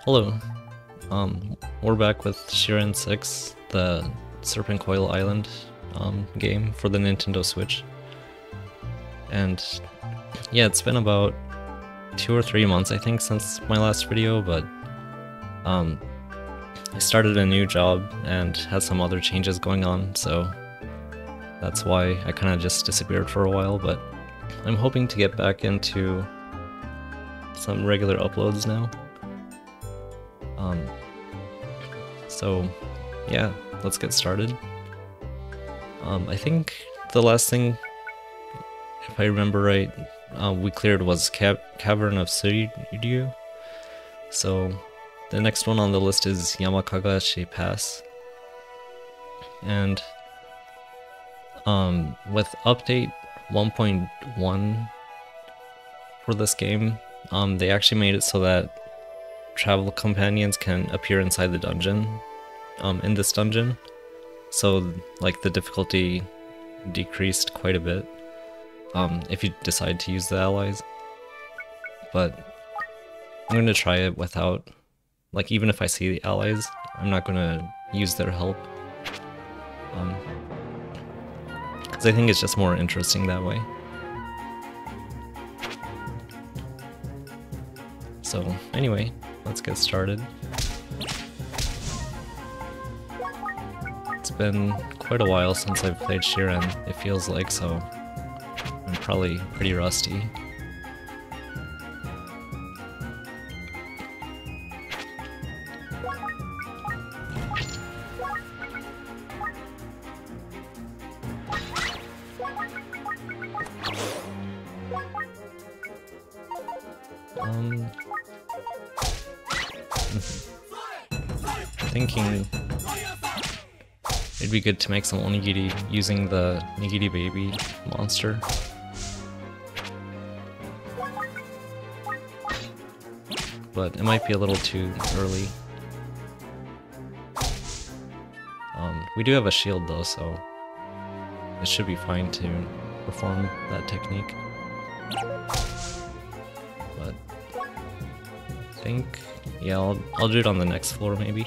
Hello. We're back with Shiren 6, the Serpentcoil Island game for the Nintendo Switch. And yeah, it's been about 2 or 3 months I think since my last video, but I started a new job and had some other changes going on, so that's why I kind of just disappeared for a while, but I'm hoping to get back into some regular uploads now. So yeah, let's get started. I think the last thing, if I remember right, we cleared was Cavern of Suryu. So the next one on the list is Yamakagashi Pass. And with update 1.1 for this game, they actually made it so that travel companions can appear inside the dungeon, in this dungeon. So like the difficulty decreased quite a bit, if you decide to use the allies. But I'm gonna try it without, like, even if I see the allies, I'm not gonna use their help. Because I think it's just more interesting that way. So anyway, let's get started. It's been quite a while since I've played Shiren, it feels like, so I'm probably pretty rusty. Thinking it'd be good to make some onigiri using the Nigiri Baby monster. But it might be a little too early. We do have a shield though, so it should be fine to perform that technique. But I think, yeah, I'll do it on the next floor maybe.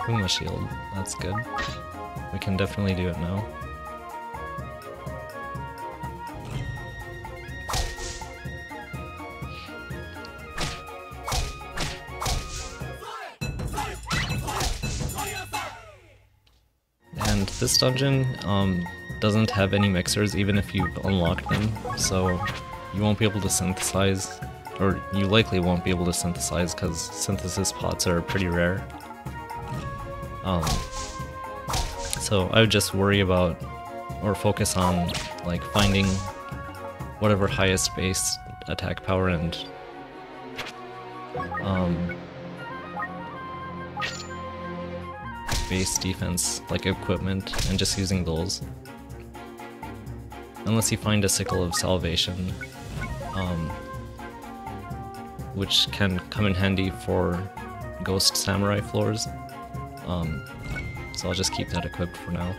Puma shield, that's good. We can definitely do it now. And this dungeon doesn't have any mixers even if you've unlocked them, so you won't be able to synthesize, or you likely won't be able to synthesize because synthesis pots are pretty rare. So I would just worry about, or focus on, like, finding whatever highest base attack power and base defense, like, equipment, and just using those. Unless you find a Sickle of Salvation, which can come in handy for Ghost Samurai floors. So I'll just keep that equipped for now.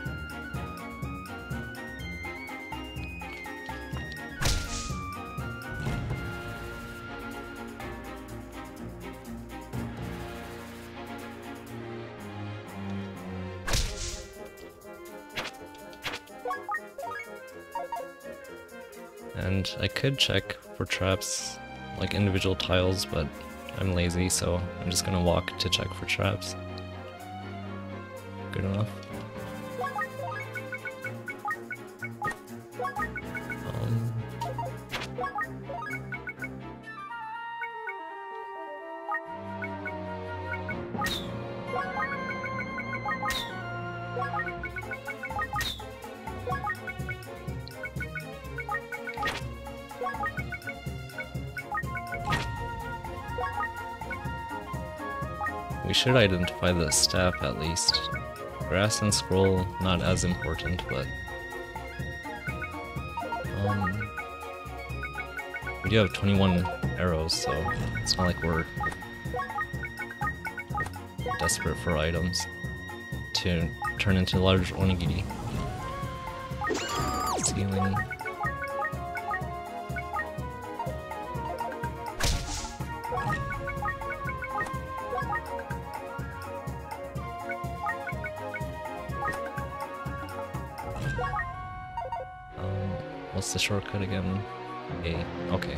And I could check for traps, like individual tiles, but I'm lazy, so I'm just gonna walk to check for traps. Good enough. We should identify the staff at least. Grass and scroll, not as important, but we do have 21 arrows, so it's not like we're desperate for items to turn into large onigiri. Ceiling. What's the shortcut again? A. Okay.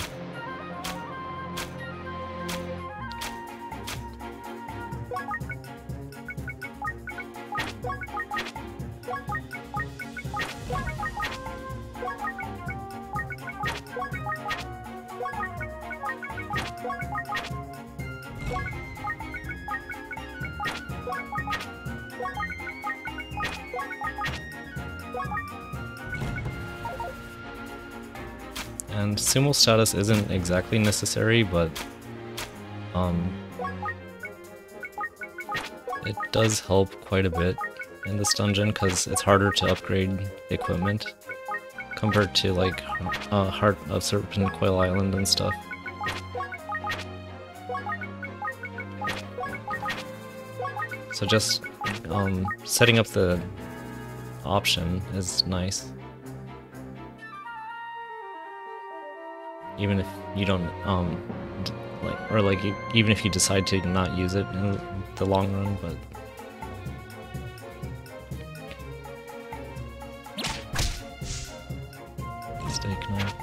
And sumo status isn't exactly necessary, but it does help quite a bit in this dungeon because it's harder to upgrade equipment compared to like Heart of Serpentcoil Island and stuff. So just setting up the option is nice. Even if you don't, even if you decide to not use it in the long run, but... Steak knife.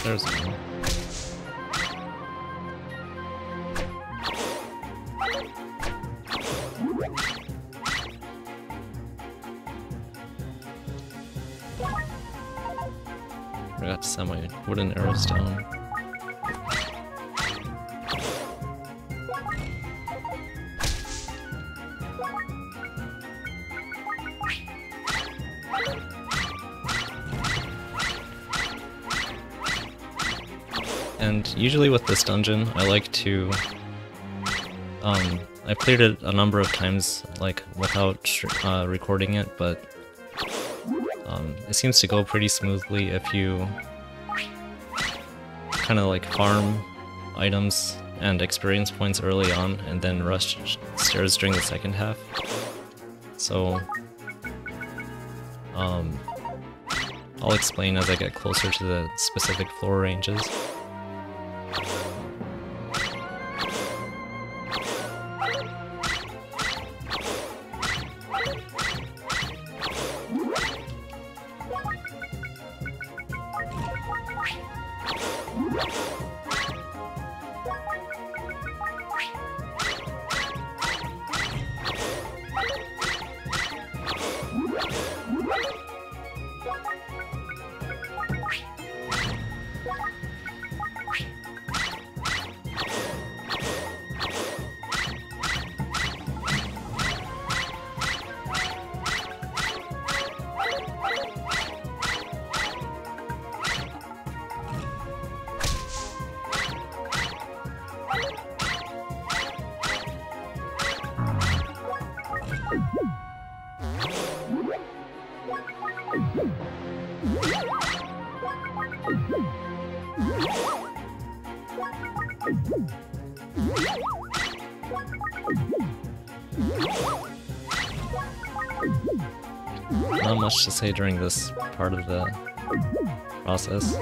There's one. Forgot to set my wooden arrows down. And usually with this dungeon, I like to, I played it a number of times, like, without recording it, but it seems to go pretty smoothly if you kind of like farm items and experience points early on and then rush stairs during the second half. So, I'll explain as I get closer to the specific floor ranges. Not much to say during this part of the process.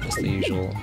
Just the usual.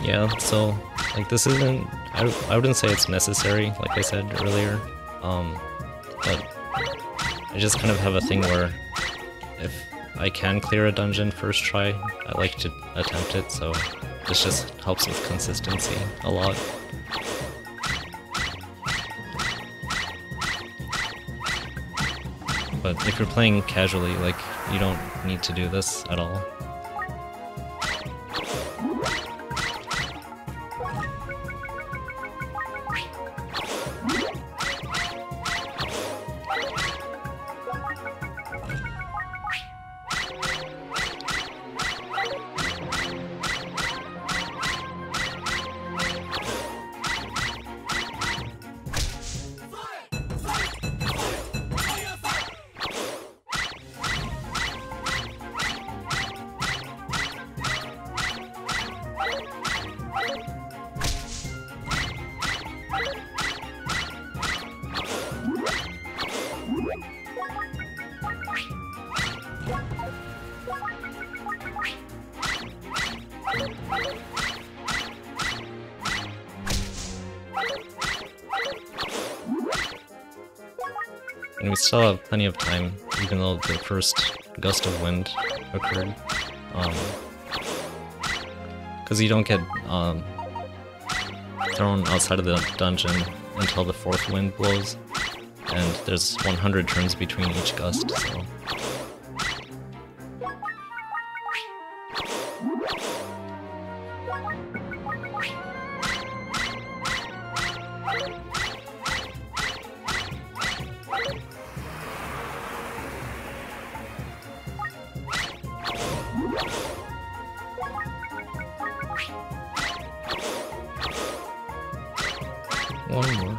Yeah, so like this isn't, I wouldn't say it's necessary, like I said earlier, but I just kind of have a thing where if I can clear a dungeon first try, I like to attempt it, so this just helps with consistency a lot. But if you're playing casually, like, you don't need to do this at all. And we still have plenty of time, even though the first gust of wind occurred. Because you don't get thrown outside of the dungeon until the 4th wind blows, and there's 100 turns between each gust, so... One more.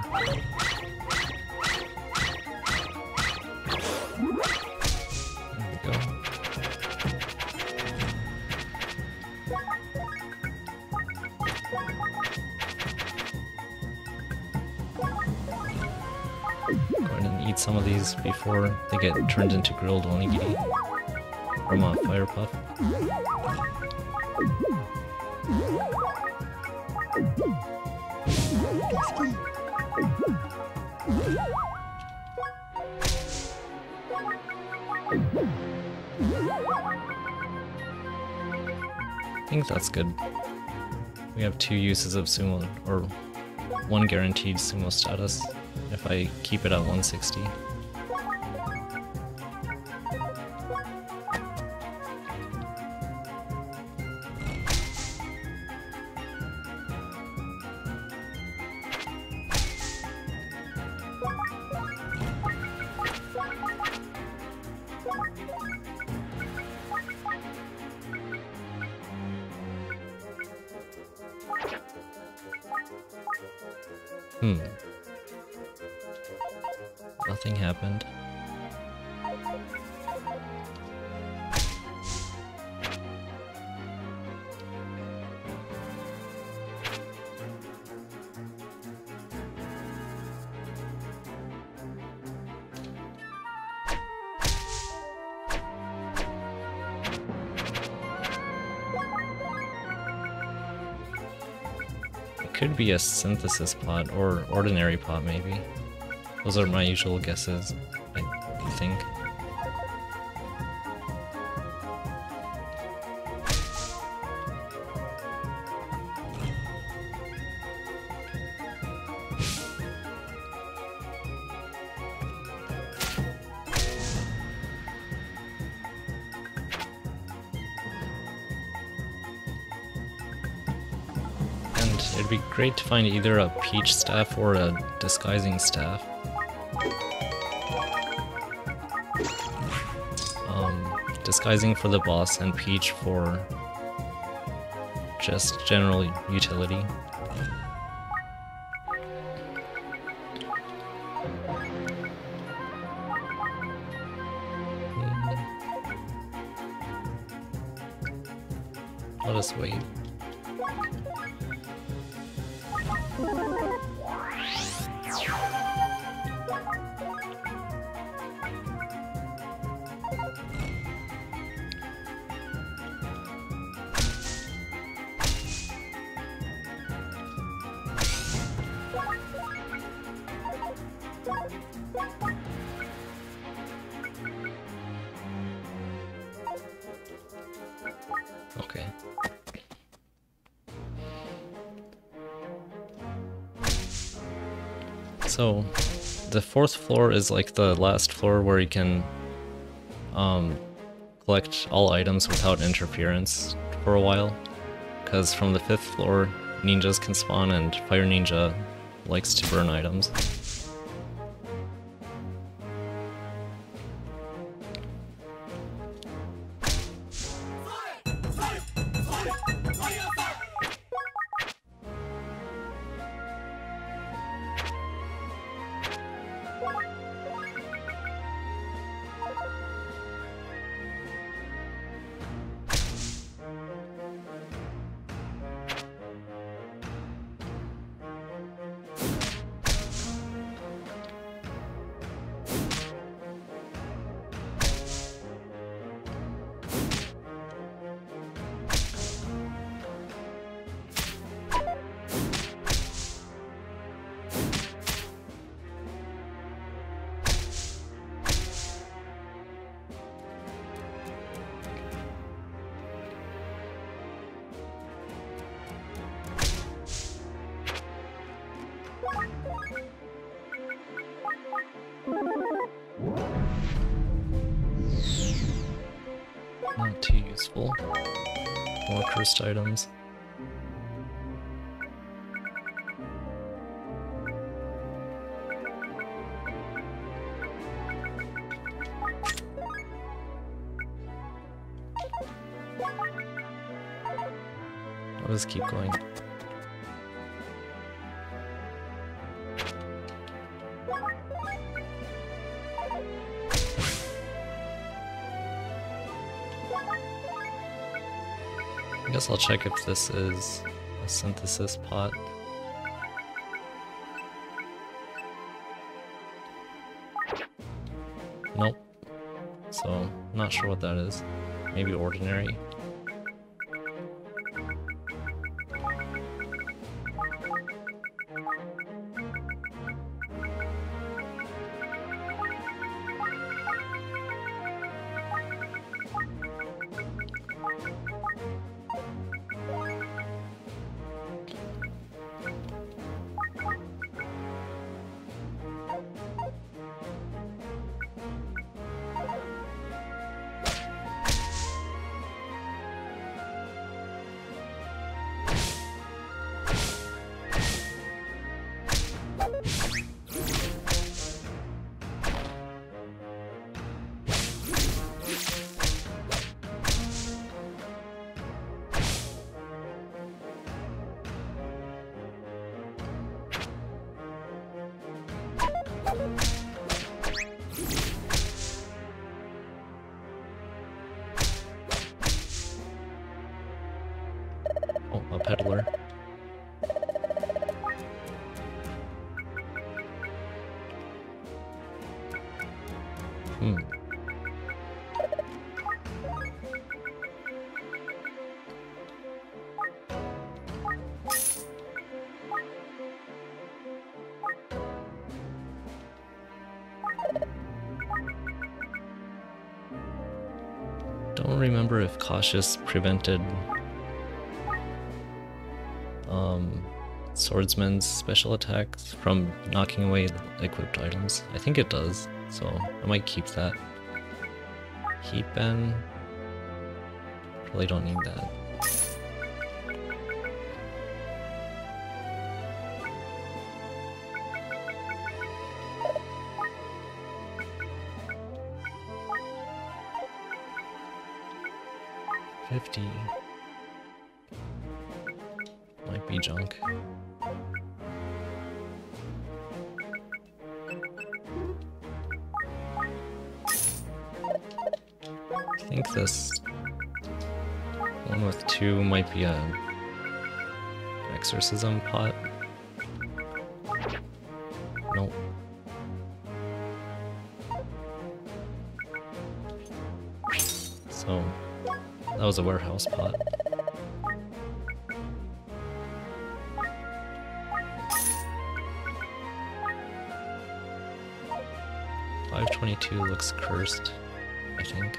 There we go. Go ahead and eat some of these before they get turned into grilled onigiri from a fire puff. I think that's good. We have 2 uses of sumo, or 1 guaranteed sumo status, if I keep it at 160. Nothing happened. It could be a synthesis pot or ordinary pot, maybe. Those are my usual guesses, I think. And it'd be great to find either a peach staff or a disguising staff. Disguising for the boss and peach for just general utility. Let us wait. Okay. So, the 4th floor is like the last floor where you can collect all items without interference for a while. Because from the 5th floor, ninjas can spawn and Fire Ninja likes to burn items. Not too useful. More cursed items. I'll just keep going. I guess I'll check if this is a synthesis pot. Nope. So, not sure what that is. Maybe ordinary. Oh, a peddler. Don't remember if Cautious prevented Swordsman's special attacks from knocking away equipped items. I think it does, so I might keep that. Heat Ben. Probably don't need that. $50 might be junk. I think this one with 2 might be a exorcism pot. Nope. So that was a warehouse pot. $522 looks cursed, I think.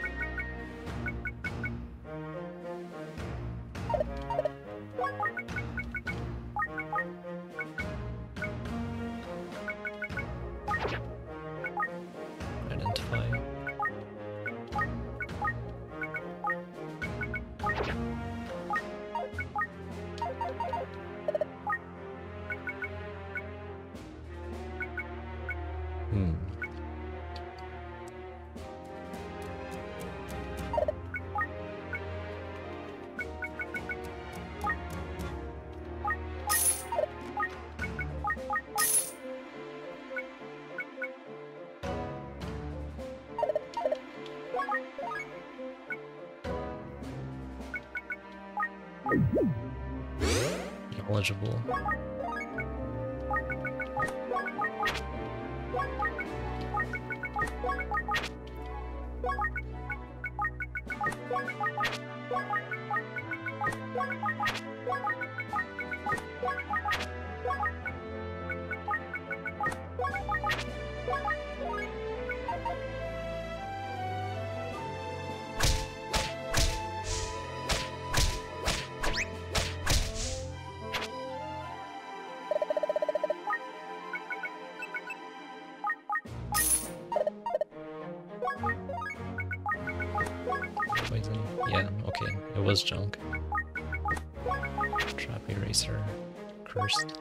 Knowledgeable. Poison. Yeah, okay. It was junk. Trap eraser. Cursed.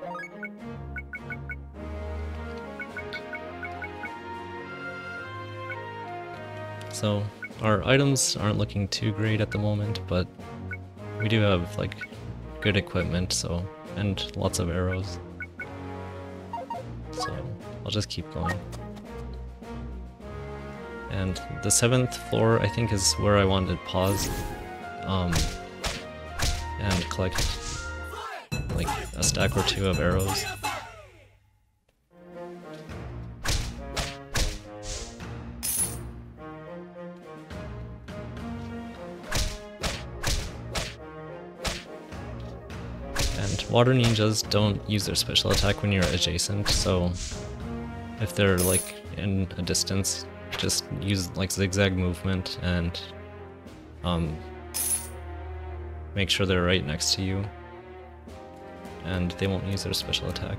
So, our items aren't looking too great at the moment, but we do have, like, good equipment, so, and lots of arrows. So, I'll just keep going. And the 7th floor, I think, is where I wanted to pause, and collect, like, a stack or two of arrows. And water ninjas don't use their special attack when you're adjacent, so if they're, like, in a distance, just use like zigzag movement and make sure they're right next to you, and they won't use their special attack.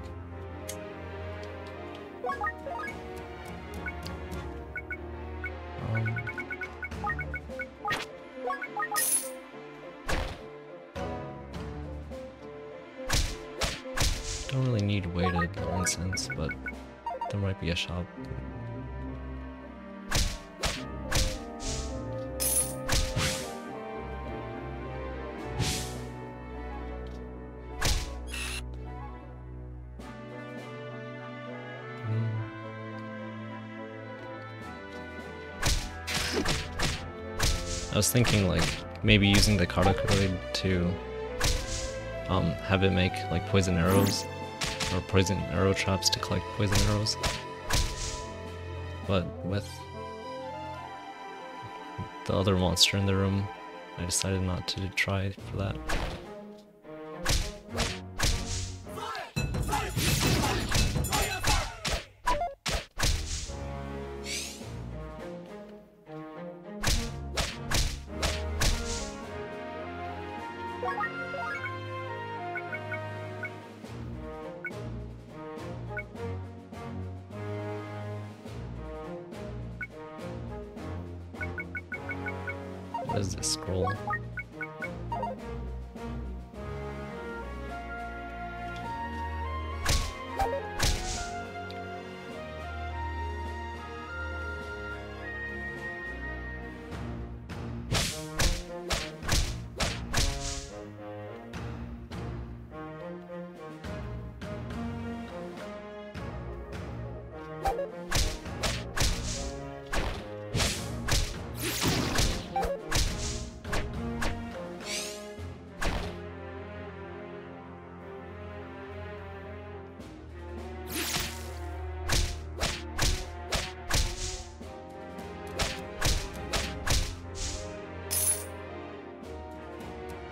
Don't really need weighted incense, but there might be a shop. I was thinking like maybe using the Karakuri to have it make like poison arrows or poison arrow traps to collect poison arrows, but with the other monster in the room I decided not to try for that. What is this scroll?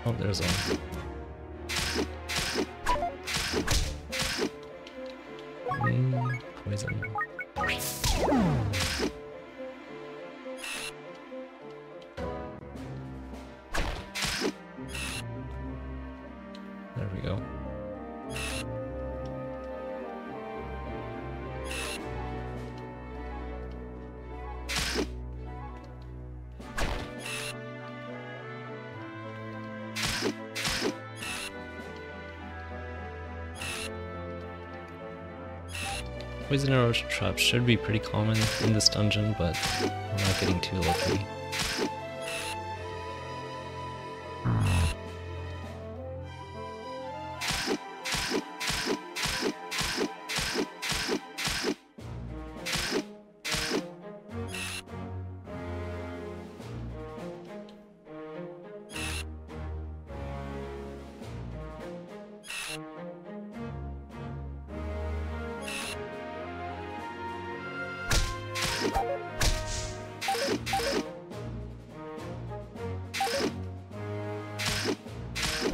Oh, there's one. Poison. There we go. Poison arrow traps should be pretty common in this dungeon, but I'm not getting too lucky.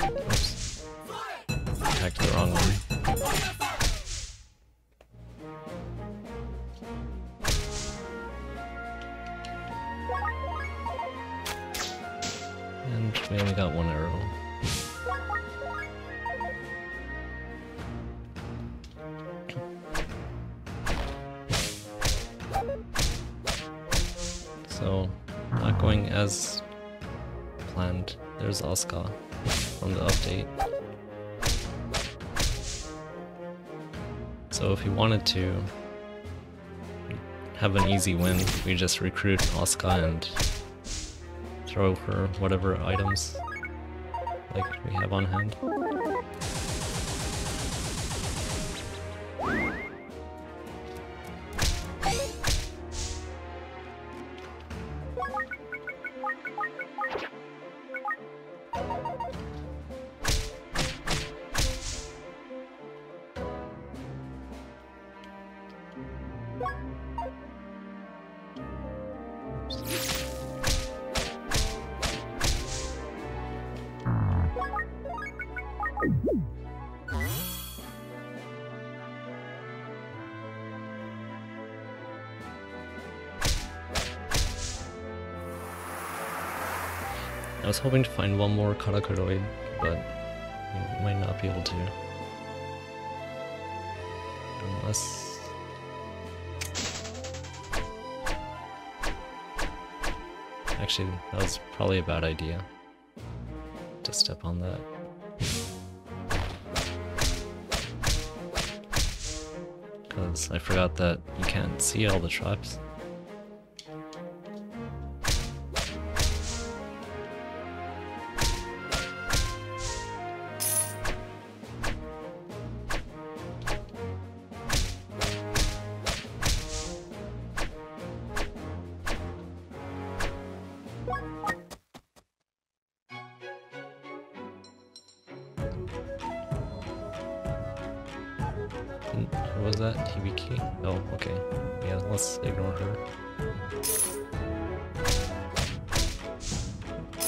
Oops. Back to the wrong one. And we only got one arrow. So, not going as planned. There's Asuka from the update. So if we wanted to have an easy win, we just recruit Asuka and throw for whatever items like we have on hand. I was hoping to find one more Karakuroid, but we might not be able to. Unless... Actually, that was probably a bad idea to step on that. Because I forgot that you can't see all the traps. Who was that? Hibiki? Oh, okay. Yeah, let's ignore her.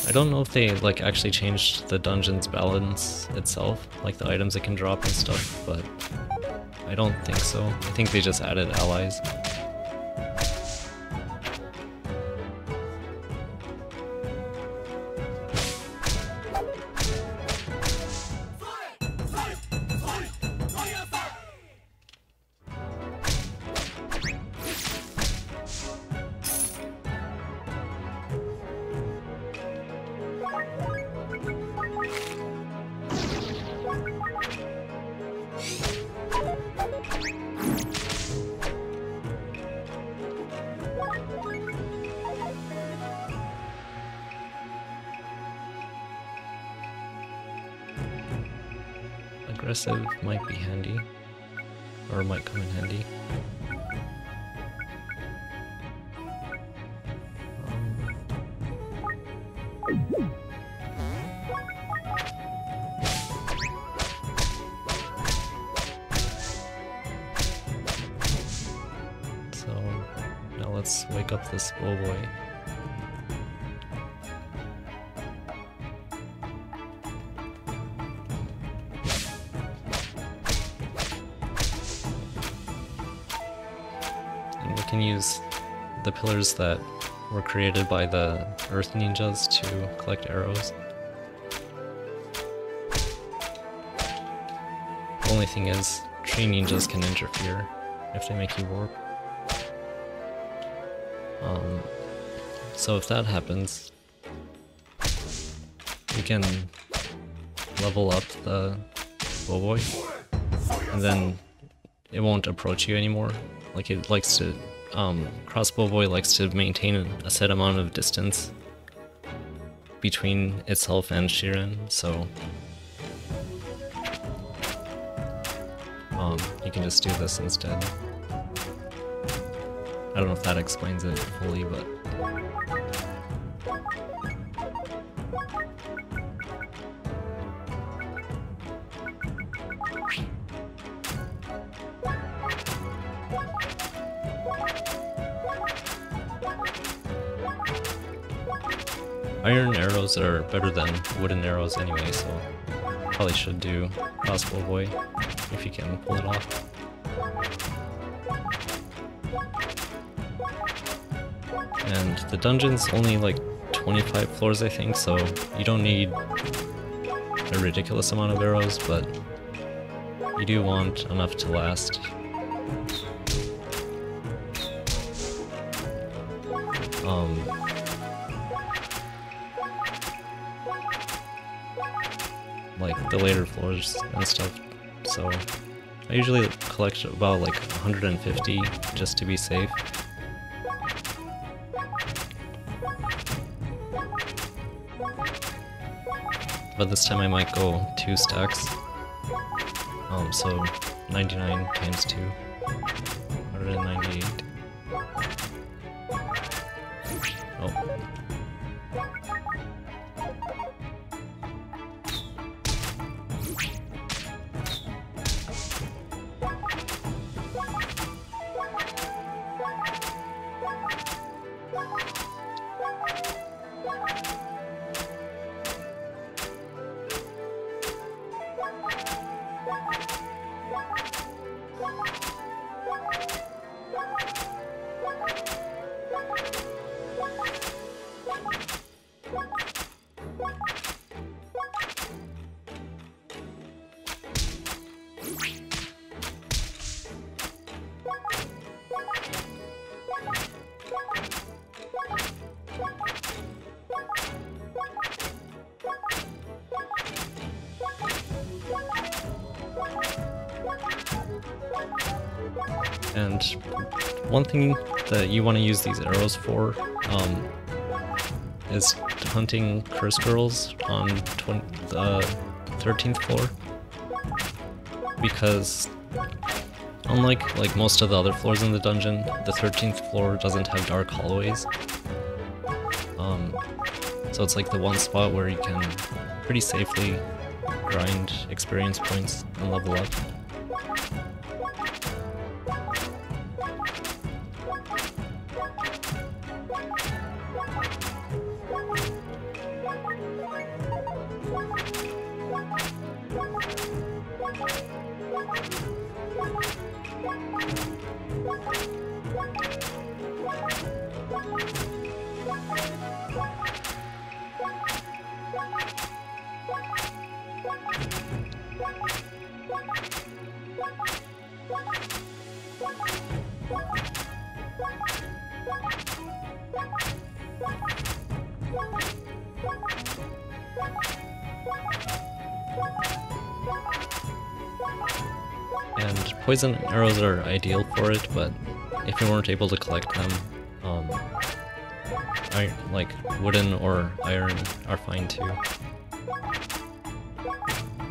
I don't know if they like actually changed the dungeon's balance itself, like the items it can drop and stuff, but I don't think so. I think they just added allies. Aggressive might be handy, or might come in handy. So now let's wake up this boy. Can use the pillars that were created by the Earth Ninjas to collect arrows. The only thing is, tree ninjas can interfere if they make you warp. So if that happens, you can level up the Boboy, and then it won't approach you anymore. Like it likes to, Crossbow Boy likes to maintain a set amount of distance between itself and Shiren, so you can just do this instead. I don't know if that explains it fully, but iron arrows are better than wooden arrows anyway, so Probably should do Crossbow Boy if you can pull it off. And the dungeon's only like 25 floors, I think, so you don't need a ridiculous amount of arrows, but you do want enough to last. Like the later floors and stuff, so I usually collect about like 150 just to be safe. But this time I might go 2 stacks. So 99 times 2, 198. Oh. And one thing that you want to use these arrows for is hunting curse girls on the 13th floor, because unlike like most of the other floors in the dungeon, the 13th floor doesn't have dark hallways. So it's like the one spot where you can pretty safely grind experience points and level up. And poison arrows are ideal for it, but if you weren't able to collect them, like wooden or iron are fine too.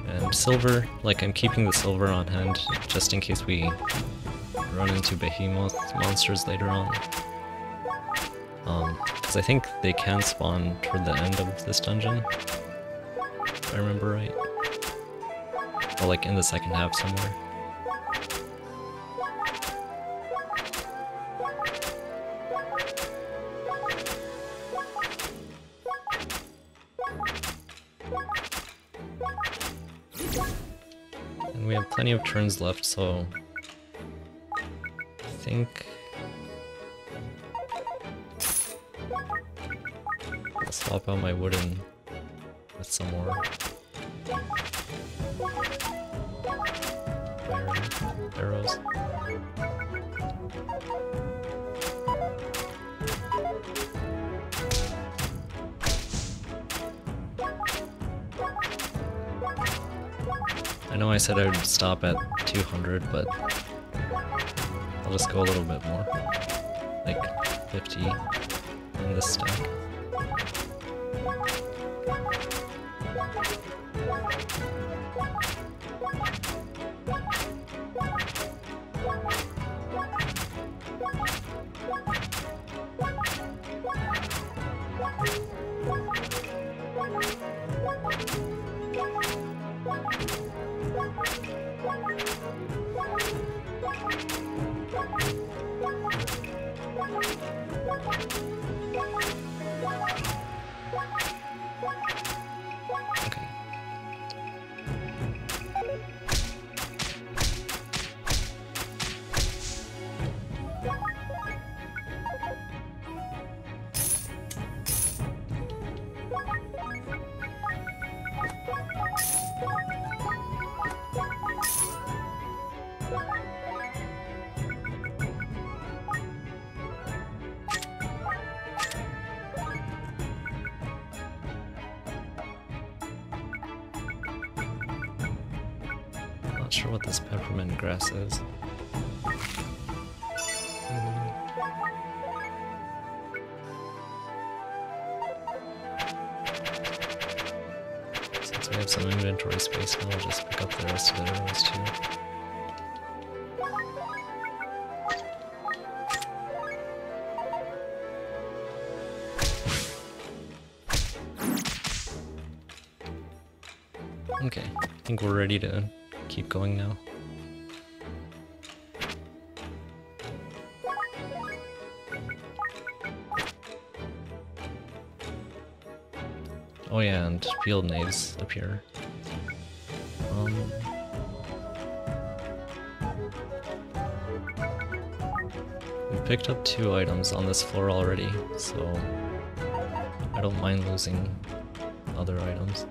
And silver, like I'm keeping the silver on hand just in case we run into behemoth monsters later on. Because I think they can spawn toward the end of this dungeon, if I remember right. Or like in the second half somewhere. And we have plenty of turns left, so I think I'll swap out my wooden with some more iron arrows. I know I said I would stop at 200, but I'll just go a little bit more, like 50 in this stack. Not sure what this peppermint grass is. Since we have some inventory space now, I'll just pick up the rest of the arrows too. Okay, I think we're ready to keep going now. Oh yeah, and field knaves appear. We picked up 2 items on this floor already, so I don't mind losing other items.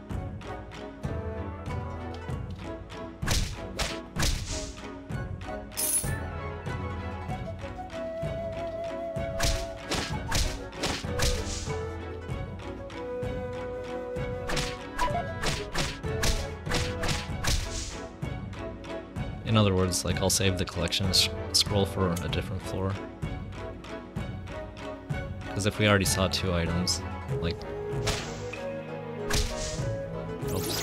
In other words, like, I'll save the collection scroll for a different floor. Because if we already saw 2 items, like... Oops.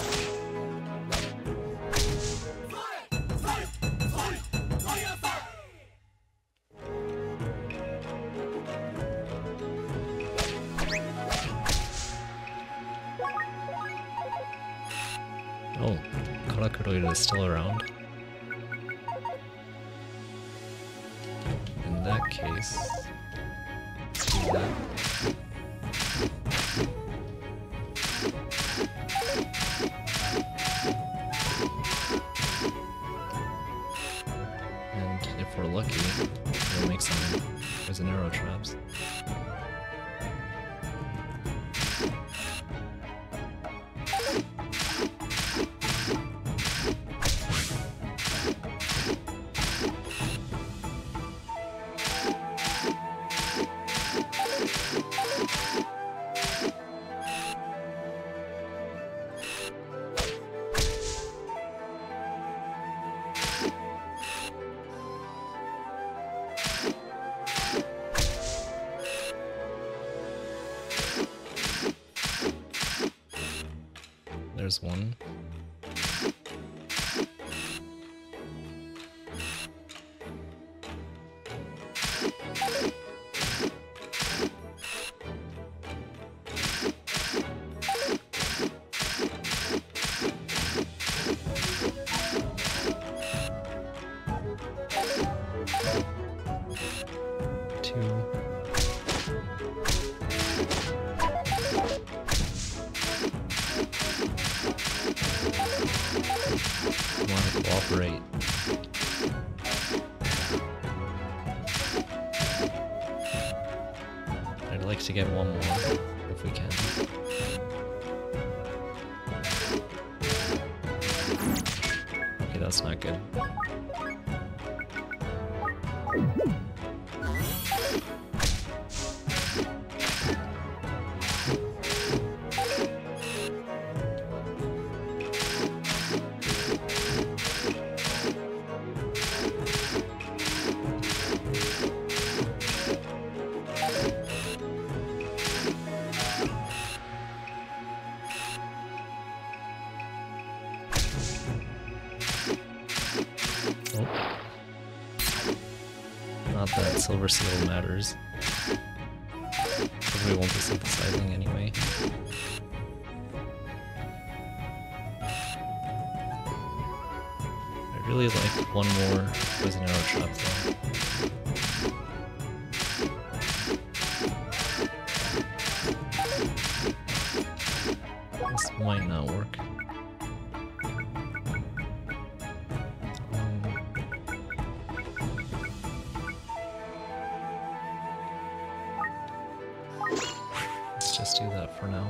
Oh, Karakuroida is still around. In that case, let's do that. And if we're lucky, we'll make some poison arrow traps. There's one. Cooperate. I'd like to get one more, if we can. Okay, that's not good. Not that silver seal matters. Probably won't be synthesizing anyway. I'd really like one more poison arrow trap though. This might not work. Let's just do that for now.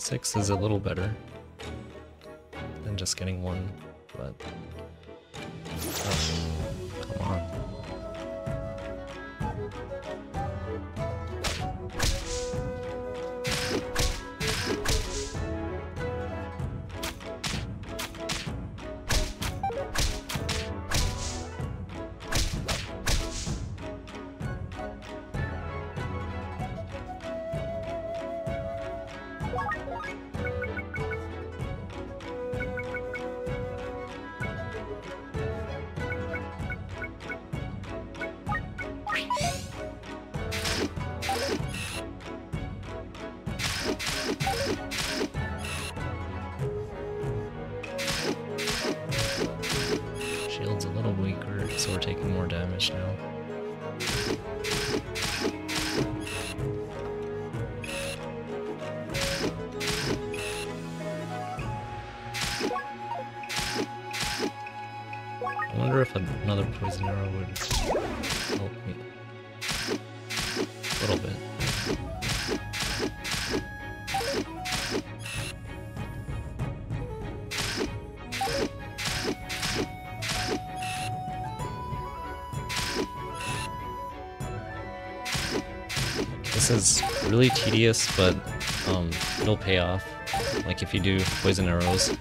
6 is a little better than just getting 1, but oh, come on. Shield's a little weaker, so we're taking more damage now. I wonder if another poison arrow would help me a little bit. This is really tedious, but it'll pay off. Like if you do poison arrows.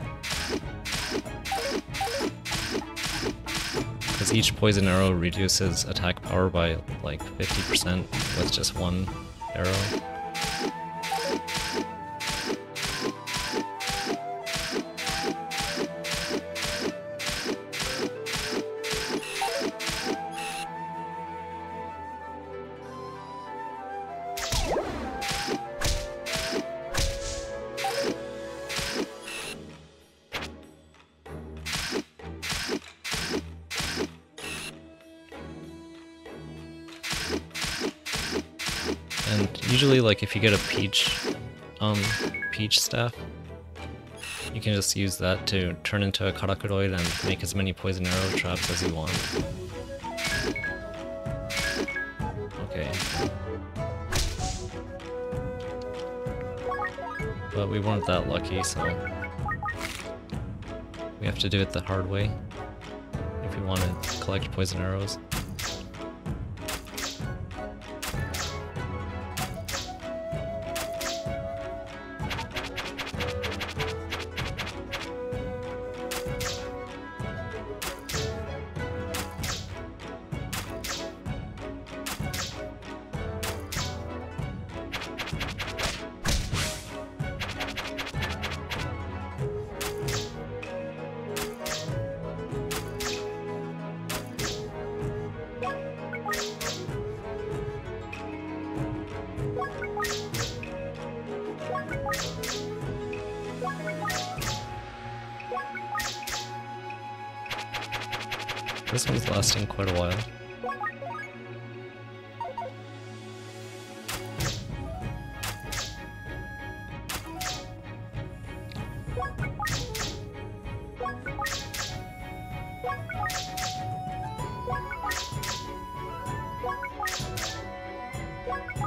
Because each poison arrow reduces attack power by like 50% with just one arrow. And usually, like, if you get a peach staff, you can just use that to turn into a Karakuroid and make as many poison arrow traps as you want. Okay. But we weren't that lucky, so we have to do it the hard way if we want to collect poison arrows. This one's lasting quite a while.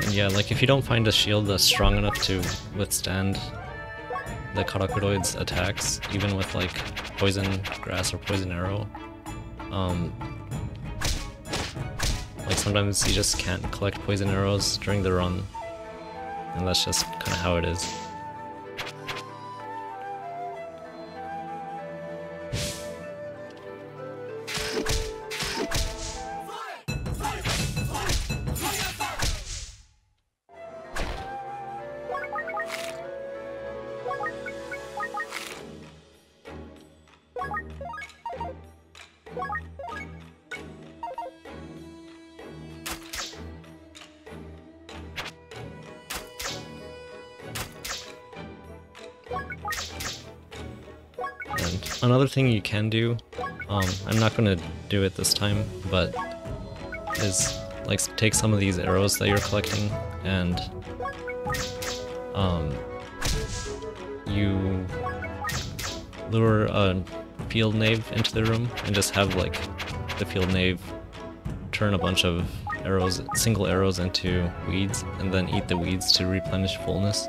And yeah, like if you don't find a shield that's strong enough to withstand the Karakuroid's attacks, even with like poison grass or poison arrow, like sometimes you just can't collect poison arrows during the run, and that's just kind of how it is. And another thing you can do, I'm not going to do it this time, but is like take some of these arrows that you're collecting and you lure a field knave into the room and just have like the field knave turn a bunch of arrows, single arrows into weeds, and then eat the weeds to replenish fullness.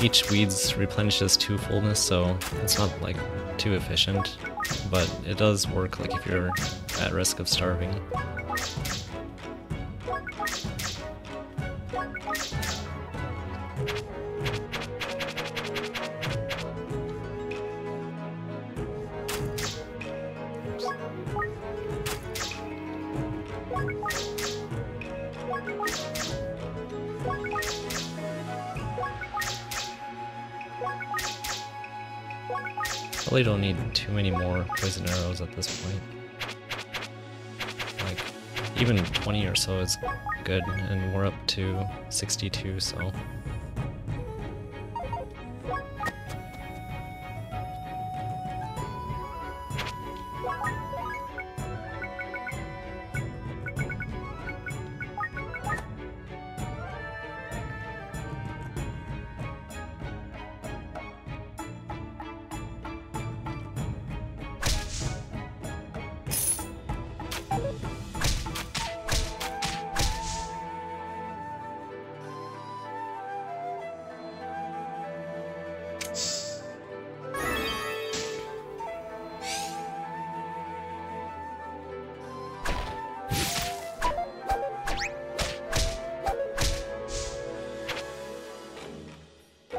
Each weeds replenishes 2 fullness, so it's not like too efficient, but it does work like if you're at risk of starving. Probably don't need too many more poison arrows at this point. Like, even 20 or so is good, and we're up to 62, so...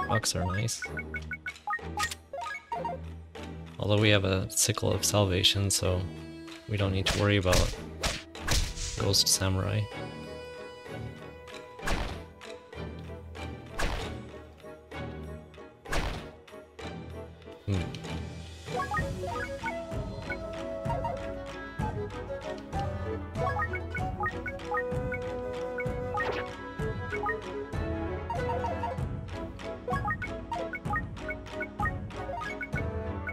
Bucks are nice. Although we have a Sickle of Salvation, so we don't need to worry about Ghost Samurai.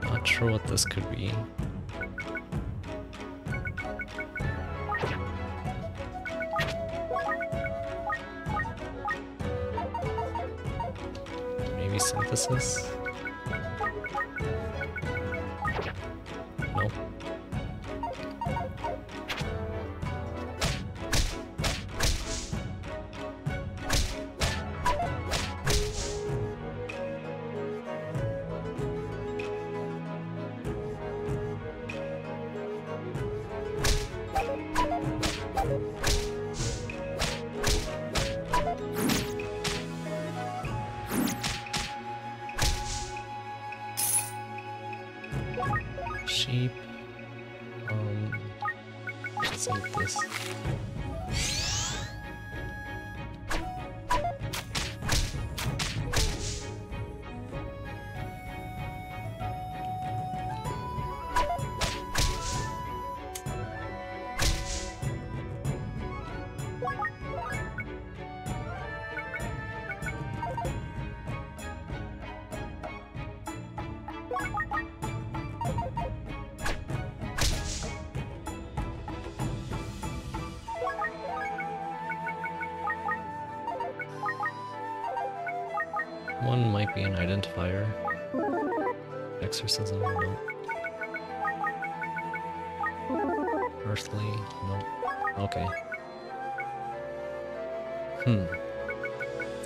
Not sure what this could be. Maybe Synthesis? Nope. Sheep. Let's eat this. One might be an identifier. Exorcism, no. Earthly, no. Okay.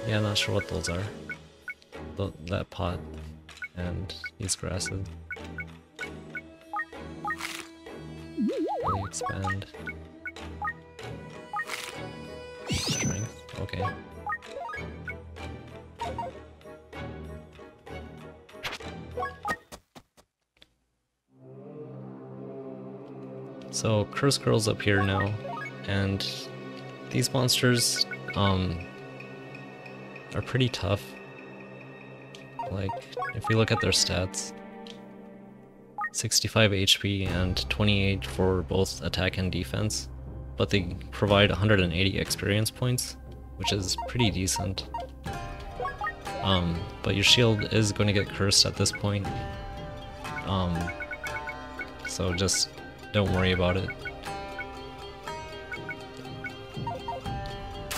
Yeah, not sure what those are. That pot and these grasses. Really expand. Strength, okay. So Curse Girl's up here now, and these monsters are pretty tough. Like, if we look at their stats, 65 HP and 28 for both attack and defense, but they provide 180 experience points, which is pretty decent. But your shield is going to get cursed at this point, so just don't worry about it.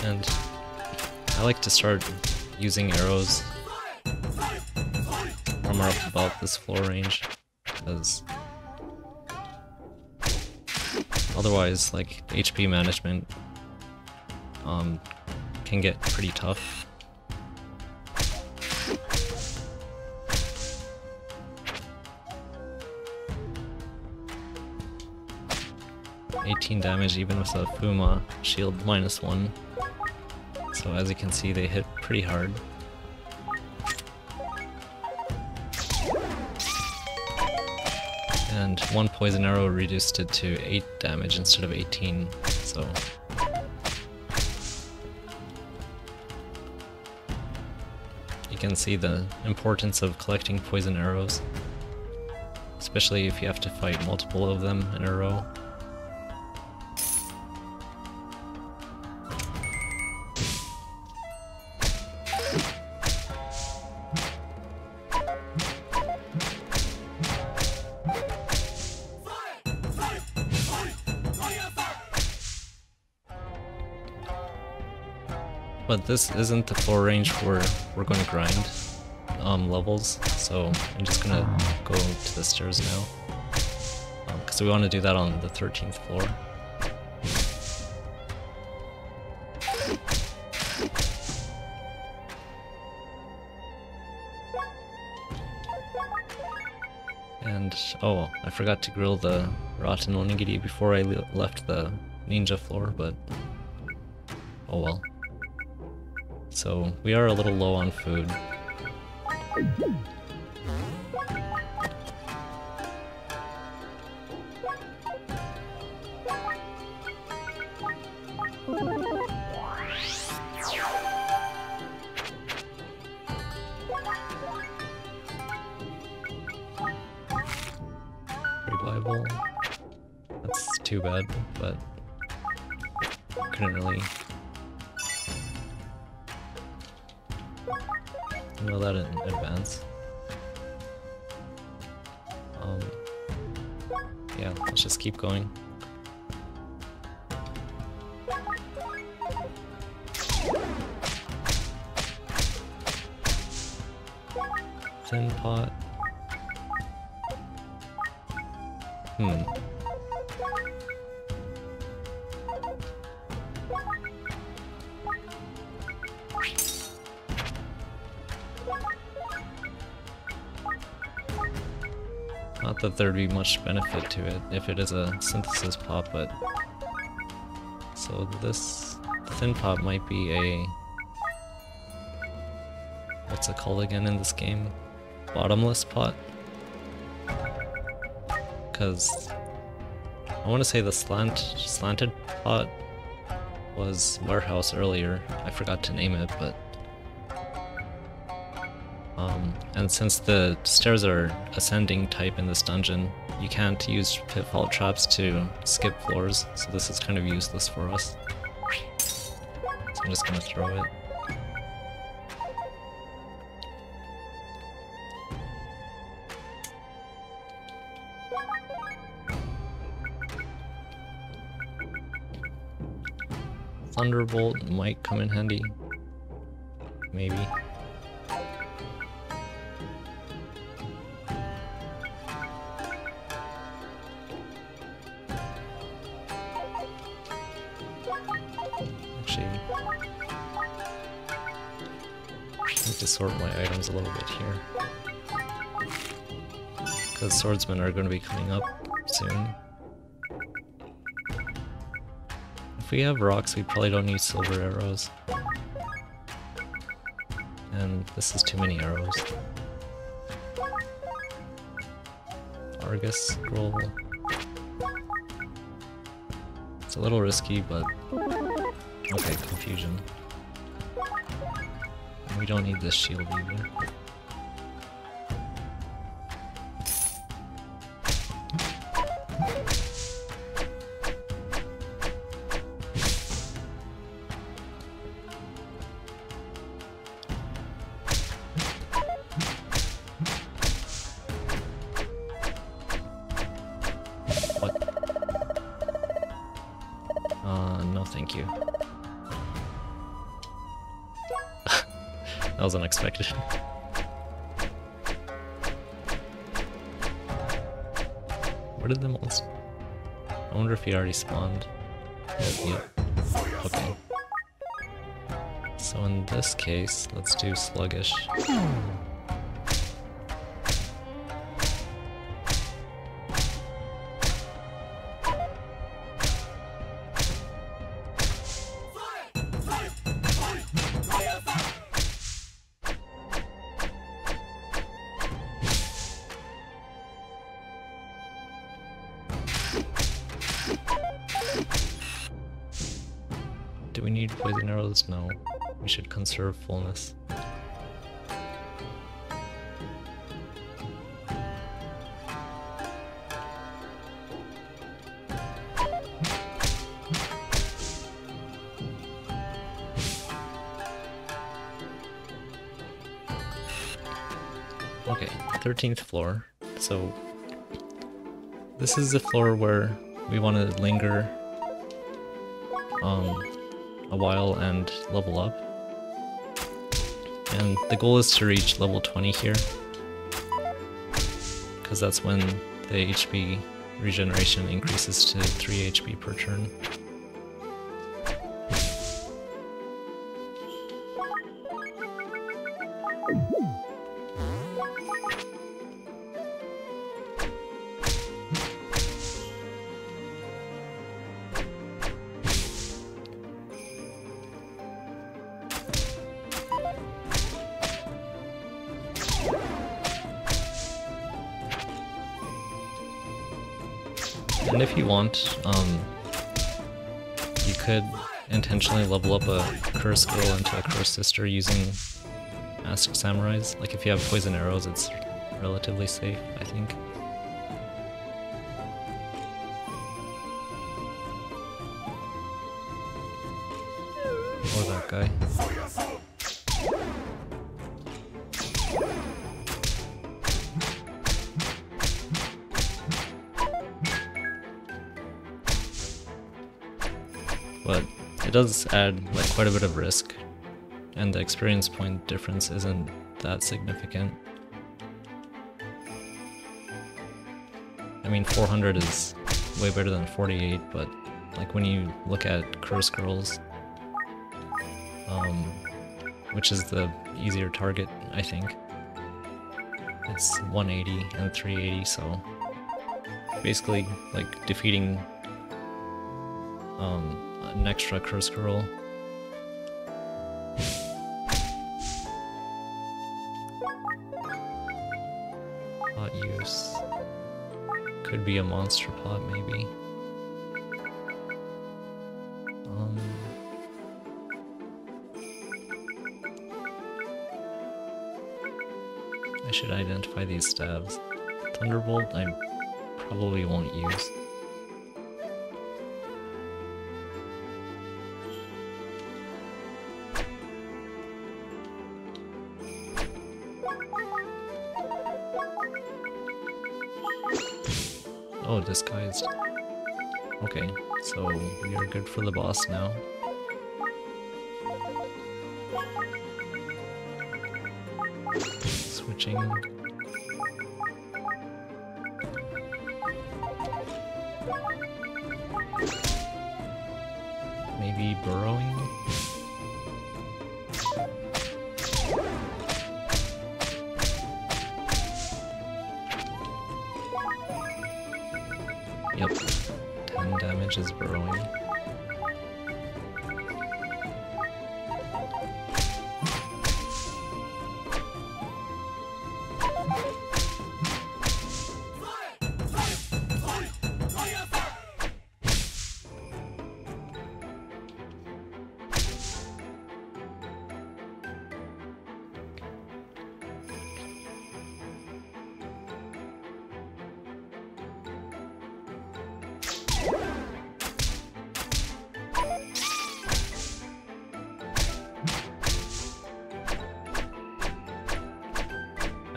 And I like to start using arrows from about this floor range, because otherwise, like, HP management can get pretty tough. $18 damage even with a Fuma shield -1. So as you can see, they hit pretty hard. And one poison arrow reduced it to 8 damage instead of 18, so... You can see the importance of collecting poison arrows, especially if you have to fight multiple of them in a row. But this isn't the floor range where we're going to grind levels, so I'm just gonna go to the stairs now, because we want to do that on the 13th floor. And, oh, I forgot to grill the rotten onigiri before I left the ninja floor, but oh well. So we are a little low on food. Revival. That's too bad, but couldn't really know that in advance. Yeah, let's just keep going. Thin pot. Not that there'd be much benefit to it if it is a synthesis pot, but... So this thin pot might be a... What's it called again in this game? Bottomless pot? Because I want to say the slanted pot was warehouse earlier. I forgot to name it, but... and since the stairs are ascending type in this dungeon, you can't use pitfall traps to skip floors, so this is kind of useless for us. So I'm just gonna throw it. Thunderbolt might come in handy. Maybe. Actually, I need to sort my items a little bit here, because swordsmen are going to be coming up soon. If we have rocks, we probably don't need silver arrows. And this is too many arrows. Argus scroll. It's a little risky, but okay, confusion. And we don't need this shield either. No thank you. That was unexpected. Where did the monster? I wonder if he already spawned. Yep. Okay. So in this case, let's do sluggish. Do we need poison arrows? No. We should conserve fullness. Okay, 13th floor. So this is the floor where we want to linger a while and level up. And the goal is to reach level 20 here, because that's when the HP regeneration increases to 3 HP per turn. And if you want, you could intentionally level up a Curse Girl into a Curse Sister using Masked Samurais. Like if you have poison arrows, it's relatively safe, I think. Or that guy. But it does add like quite a bit of risk, and the experience point difference isn't that significant. I mean, 400 is way better than 48, but like when you look at Curse Girls, which is the easier target, I think, it's 180 and 380, so basically like defeating an extra Curse Girl. Pot use. Could be a monster pot, maybe. I should identify these stabs. Thunderbolt I probably won't use. Oh, disguised. Okay, so we are good for the boss now. Switching. Maybe burrowing? Yep, 10 damage is burrowing.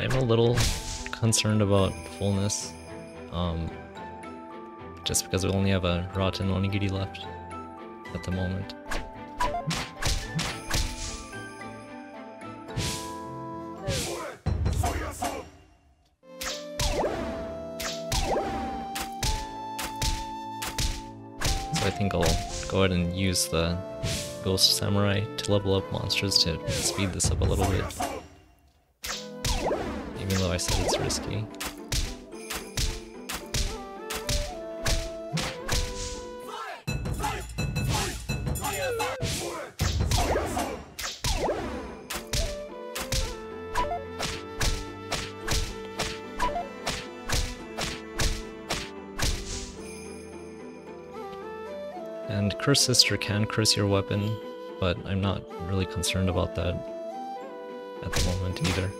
I'm a little concerned about fullness, just because we only have a rotten onigiri left at the moment. So I think I'll go ahead and use the Ghost Samurai to level up monsters to speed this up a little bit. Even though I said it's risky. And Curse Sister can curse your weapon, but I'm not really concerned about that at the moment either.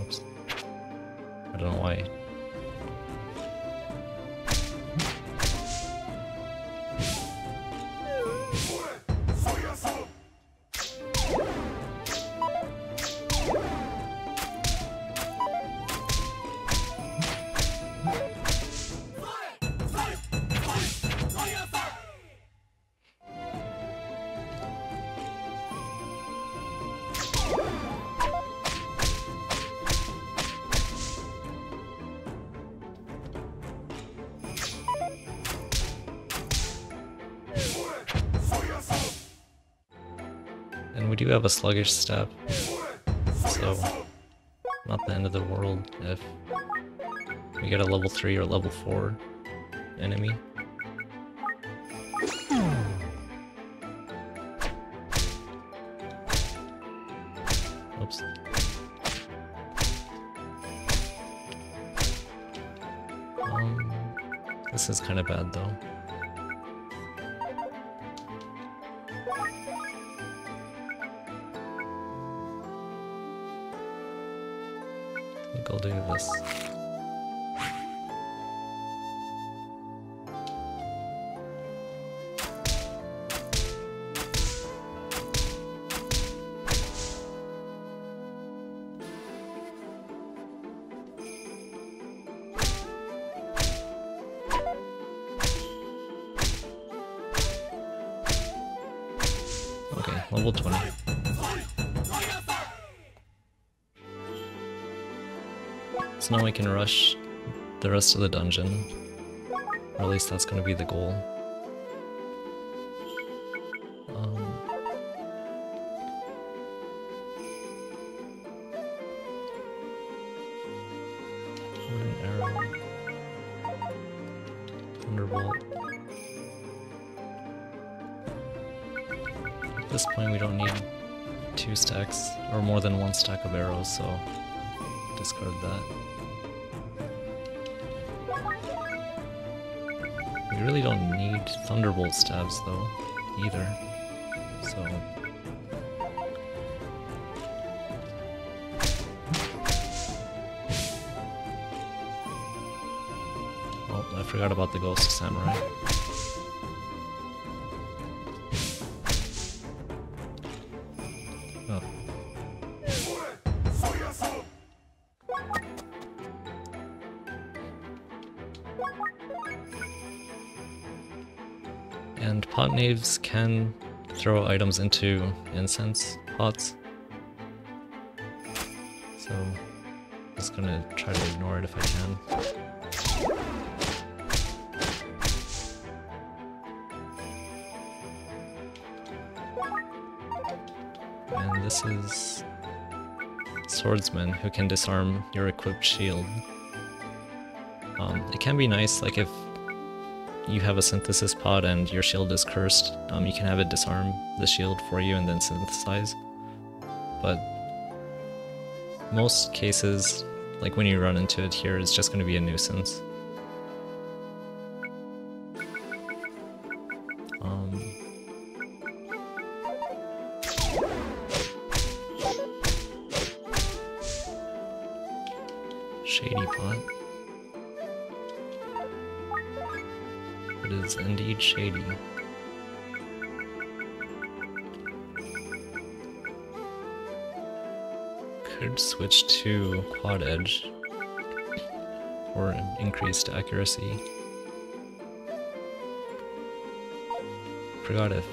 Oops. I don't know why. And we do have a sluggish step, so not the end of the world if we get a level 3 or level 4 enemy. Oops. This is kind of bad though. I think I'll do this. Okay, level 20. So now we can rush the rest of the dungeon, or at least that's going to be the goal. Wooden arrow, thunderbolt. At this point we don't need 2 stacks, or more than 1 stack of arrows, so discard that. We really don't need thunderbolt stabs though, either, so... Oh, I forgot about the Ghost Samurai. Oh. And pot knaves can throw items into incense pots. So I'm just gonna try to ignore it if I can. And this is Swordsman, who can disarm your equipped shield. It can be nice, like if you have a synthesis pod and your shield is cursed, you can have it disarm the shield for you and then synthesize. But most cases, like when you run into it here, it's just going to be a nuisance. Shady pot. It is indeed shady. Could switch to quad edge for increased accuracy. Forgot if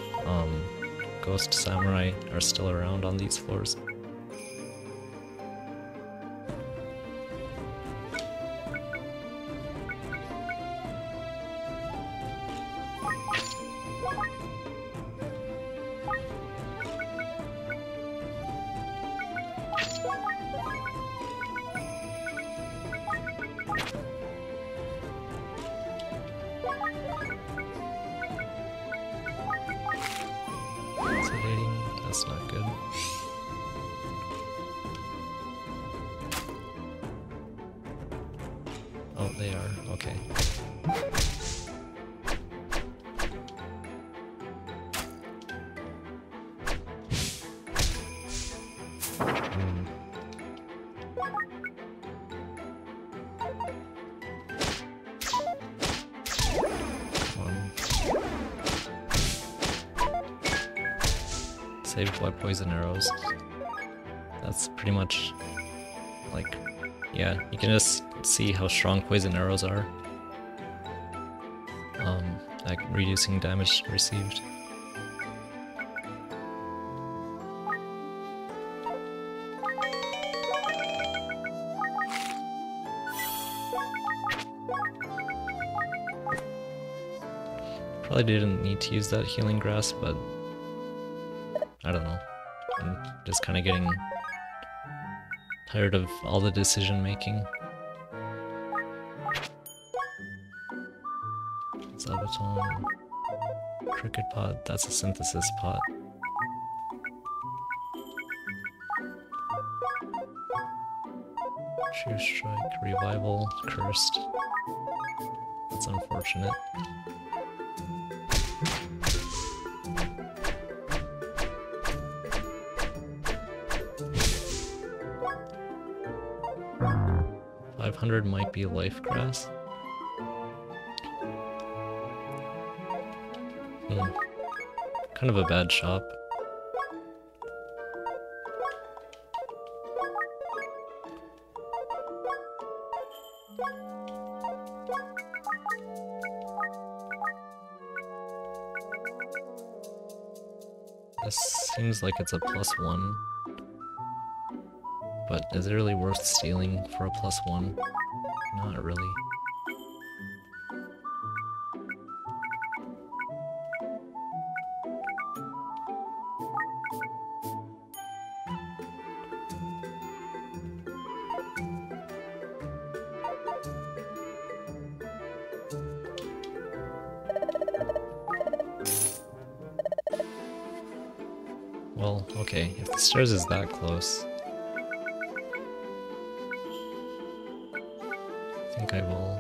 Ghost Samurai are still around on these floors. Sedating, that's not good. Oh, they are, okay. Saved by poison arrows. That's pretty much like, yeah, you can just see how strong poison arrows are. Like reducing damage received. Probably didn't need to use that healing grass, but I don't know. I'm just kind of getting tired of all the decision making. Zabaton. Cricket pot, that's a synthesis pot. True strike, revival, cursed. That's unfortunate. $500 might be life grass. Kind of a bad shop. This seems like it's a +1. But is it really worth stealing for a +1? Not really. Well, okay, if the stairs is that close, I think I will.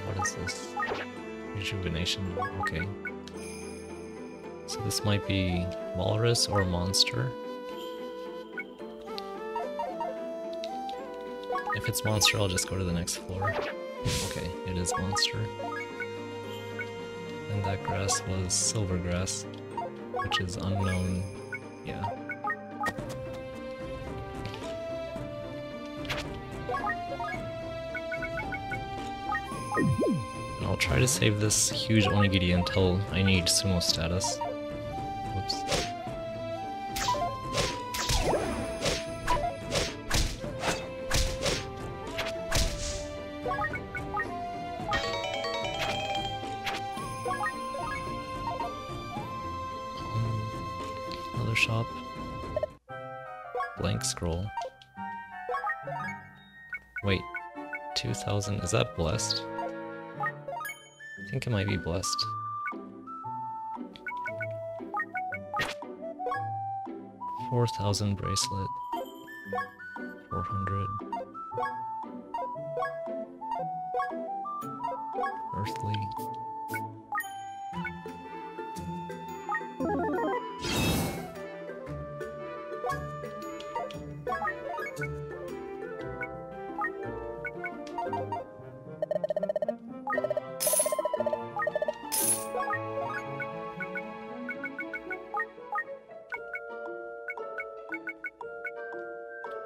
What is this? Rejuvenation, okay. So this might be walrus or monster. If it's monster, I'll just go to the next floor. Okay, it is monster. And that grass was silver grass, which is unknown. Yeah. And I'll try to save this huge onigiri until I need sumo status. Whoops. Another shop. Blank scroll. Wait, 2000, is that blessed? I think it might be blessed. $4,000 bracelet. 400. Earthly.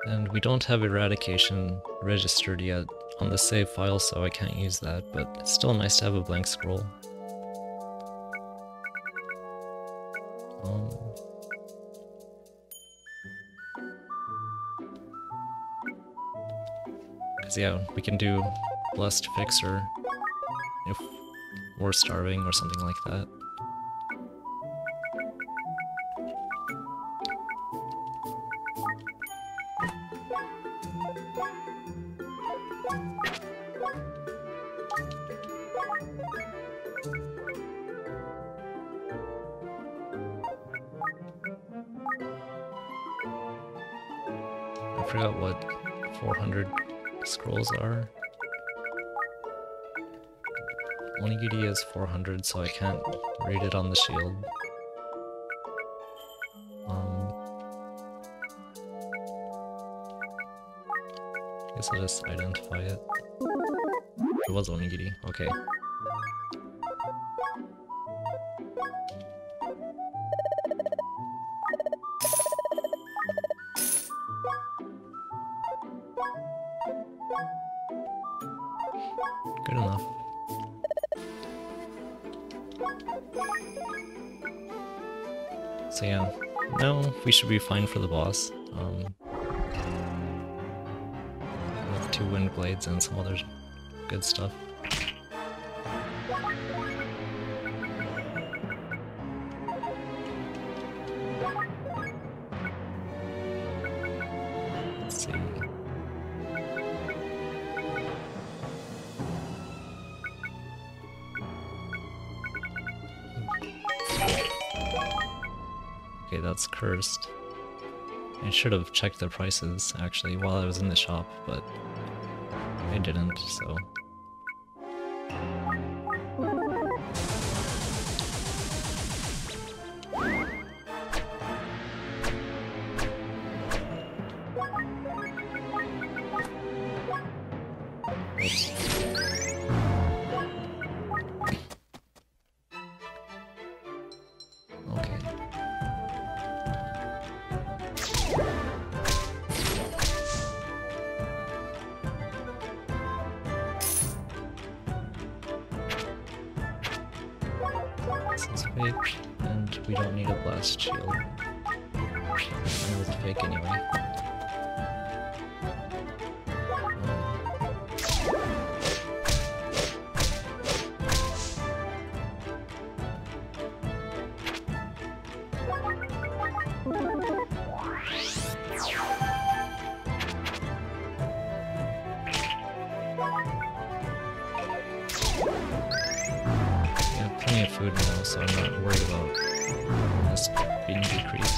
And we don't have eradication registered yet on the save file, so I can't use that, but it's still nice to have a blank scroll. Because yeah, we can do Blessed Fixer if we're starving or something like that. I forgot what 400 scrolls are. Onigiri is 400, so I can't read it on the shield. I guess I'll just identify it. It was onigiri, okay. Good enough. So yeah, now we should be fine for the boss. With 2 wind blades and some other good stuff. Let's see. Okay, that's cursed. I should have checked the prices, actually, while I was in the shop, but I didn't, so... Oops. Okay. This is fake, and we don't need a blast shield. It was fake anyway. Plenty of food now, so I'm not worried about this being decreased.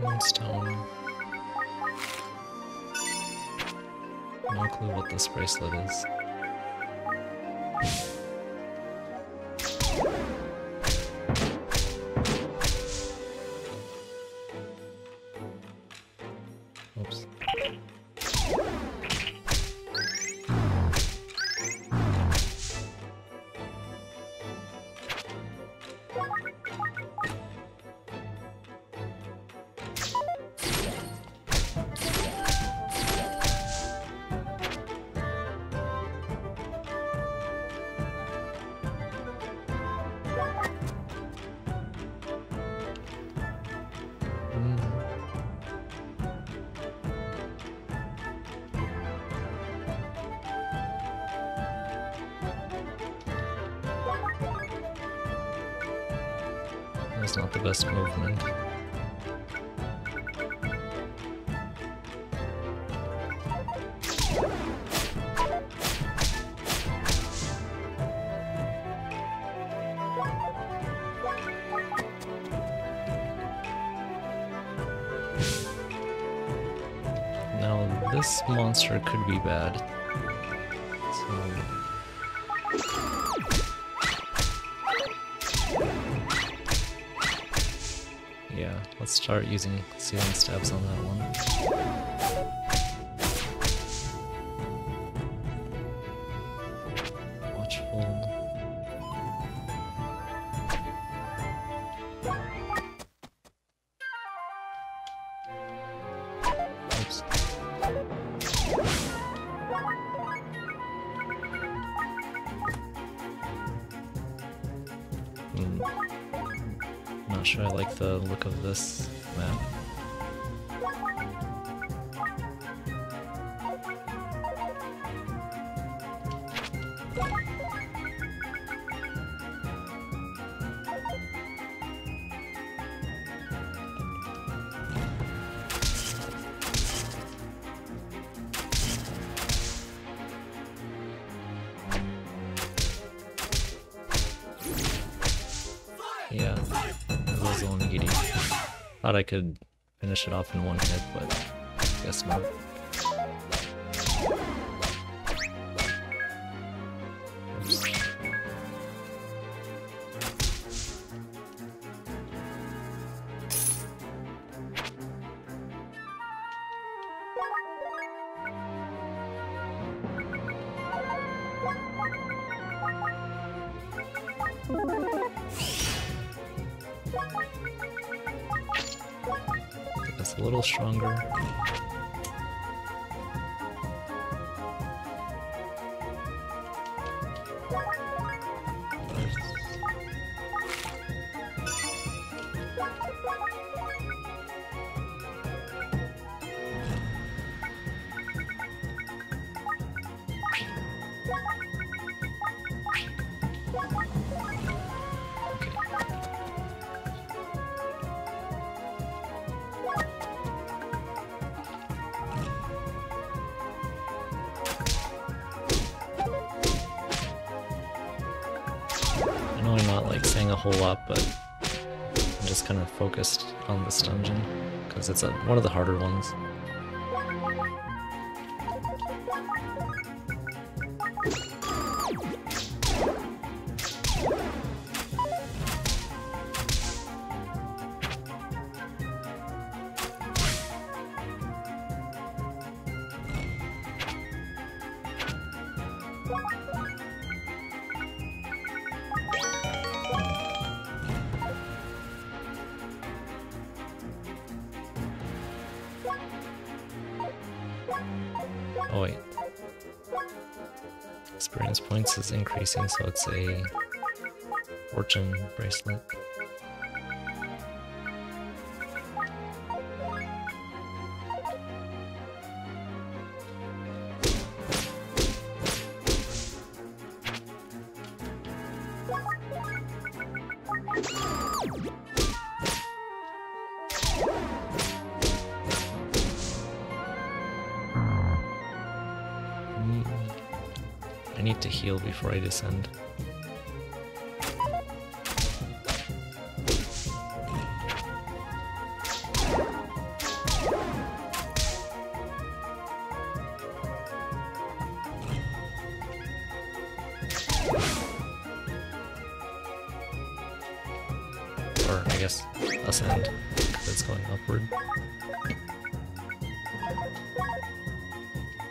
Moonstone. No clue what this bracelet is. Oops. That's not the best movement. Now this monster could be bad. So Yeah, let's start using ceiling stabs on that one. Watchful. Oops. Not sure I like the look of this map. Yeah, that was the onigiri. Thought I could finish it off in one hit, but guess not. Oops. That's a little stronger. I know I'm not like saying a whole lot, but I'm just kind of focused on this dungeon because it's one of the harder ones. Oh wait. Experience points is increasing, so it's a fortune bracelet. I need to heal before I descend. Or I guess ascend, because it's going upward.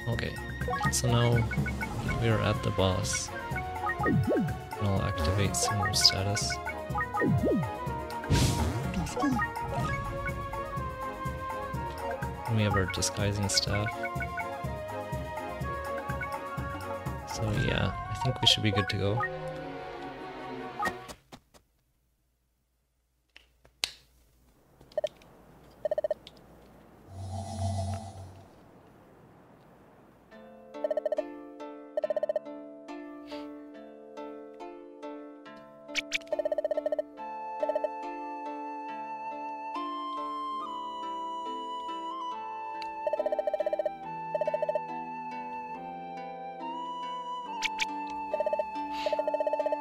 Okay, so now we are at the boss. And I'll activate similar status. And we have our disguising staff. So yeah, I think we should be good to go.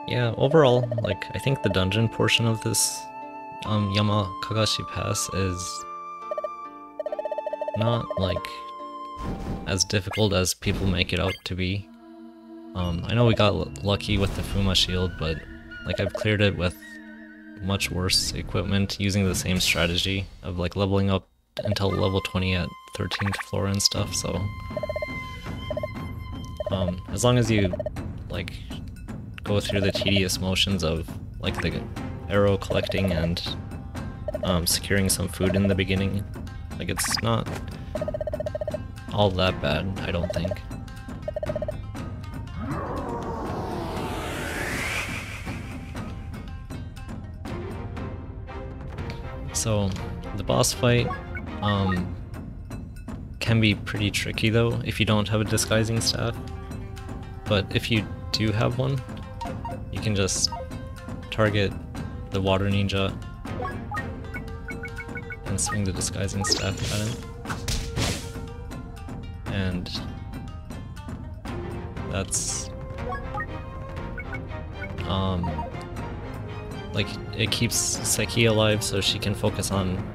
Yeah, overall, like, I think the dungeon portion of this Yamakagashi Pass is not, like, as difficult as people make it out to be. I know we got lucky with the Fuma shield, but like I've cleared it with much worse equipment using the same strategy of like leveling up until level 20 at 13th floor and stuff, so as long as you like go through the tedious motions of like the arrow collecting and securing some food in the beginning, like it's not all that bad, I don't think. So the boss fight can be pretty tricky though if you don't have a disguising staff, but if you do have one, you can just target the water ninja and swing the disguising staff at him, and that's like it keeps Seki alive so she can focus on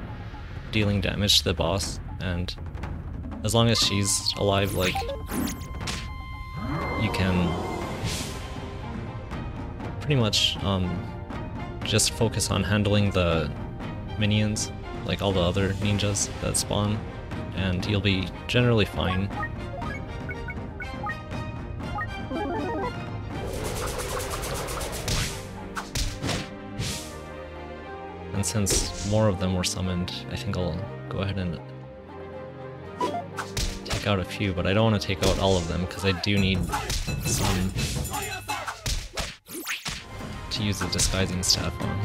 dealing damage to the boss, and as long as she's alive, like you can pretty much just focus on handling the minions, like all the other ninjas that spawn, and you'll be generally fine. And since more of them were summoned, I think I'll go ahead and take out a few, but I don't want to take out all of them because I do need some to use the disguising staff on.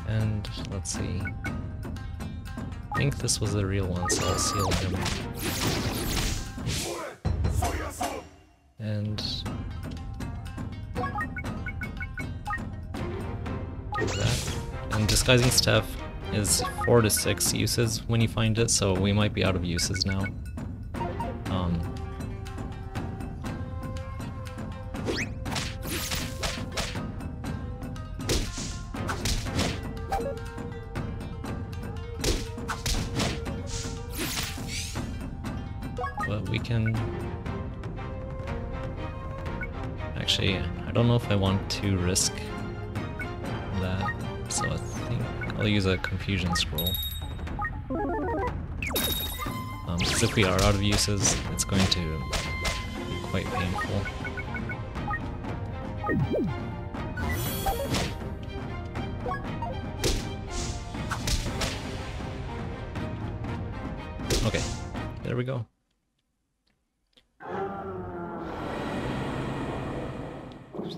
And let's see. I think this was the real one, so I'll seal him. And do that. And disguising staff is 4 to 6 uses when you find it, so we might be out of uses now. But we can... Actually, I don't know if I want to risk that, so I think I'll use a confusion scroll. Because if we are out of uses, it's going to be quite painful. Okay, there we go.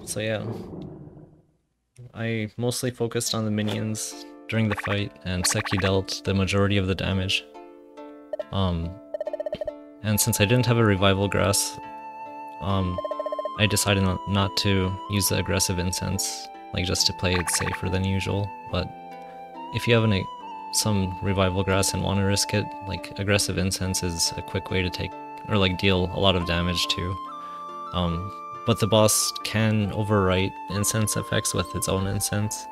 So yeah, I mostly focused on the minions during the fight, and Seki dealt the majority of the damage. And since I didn't have a revival grass, I decided not to use the aggressive incense, like just to play it safer than usual. But if you have some revival grass and want to risk it, like aggressive incense is a quick way to take, or like deal a lot of damage too. But the boss can overwrite incense effects with its own incense.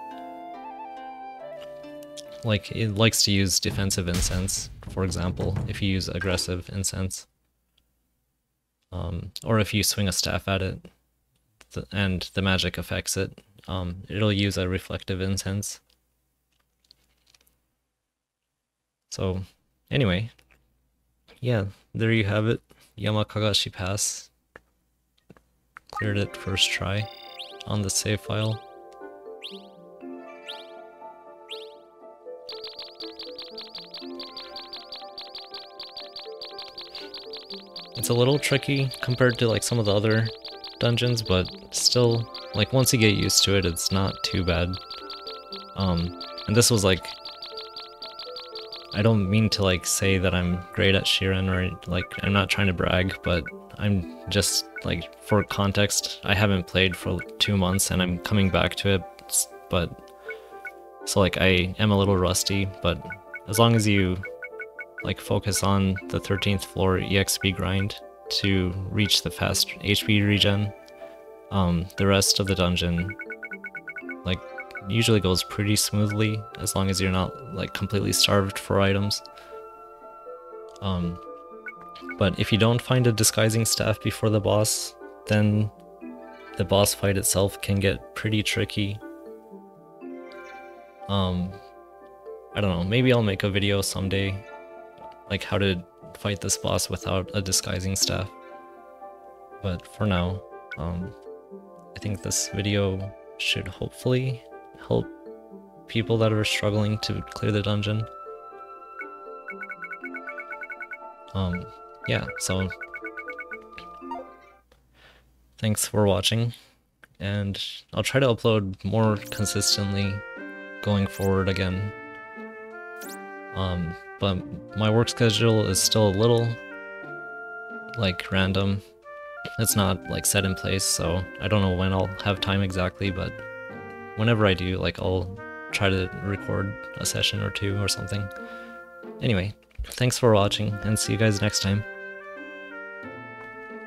Like, it likes to use defensive incense, for example, if you use aggressive incense. Or if you swing a staff at it, and the magic affects it, it'll use a reflective incense. So, anyway, yeah, there you have it, Yamakagashi Pass. Cleared it first try on the save file. It's a little tricky compared to like some of the other dungeons, but still, like once you get used to it, it's not too bad. And this was like I don't mean to like say that I'm great at Shiren, or like I'm not trying to brag, but I'm just like, for context, I haven't played for 2 months and I'm coming back to it, but so like I am a little rusty, but as long as you like focus on the 13th floor EXP grind to reach the fast HP regen, the rest of the dungeon like usually goes pretty smoothly, as long as you're not like completely starved for items. But if you don't find a disguising staff before the boss, then the boss fight itself can get pretty tricky. I don't know, maybe I'll make a video someday, like how to fight this boss without a disguising staff. But for now, I think this video should hopefully help people that are struggling to clear the dungeon. Yeah, so thanks for watching, and I'll try to upload more consistently going forward again. But my work schedule is still a little like random. It's not like set in place, so I don't know when I'll have time exactly, but whenever I do, like I'll try to record a session or two or something. Anyway, thanks for watching, and see you guys next time.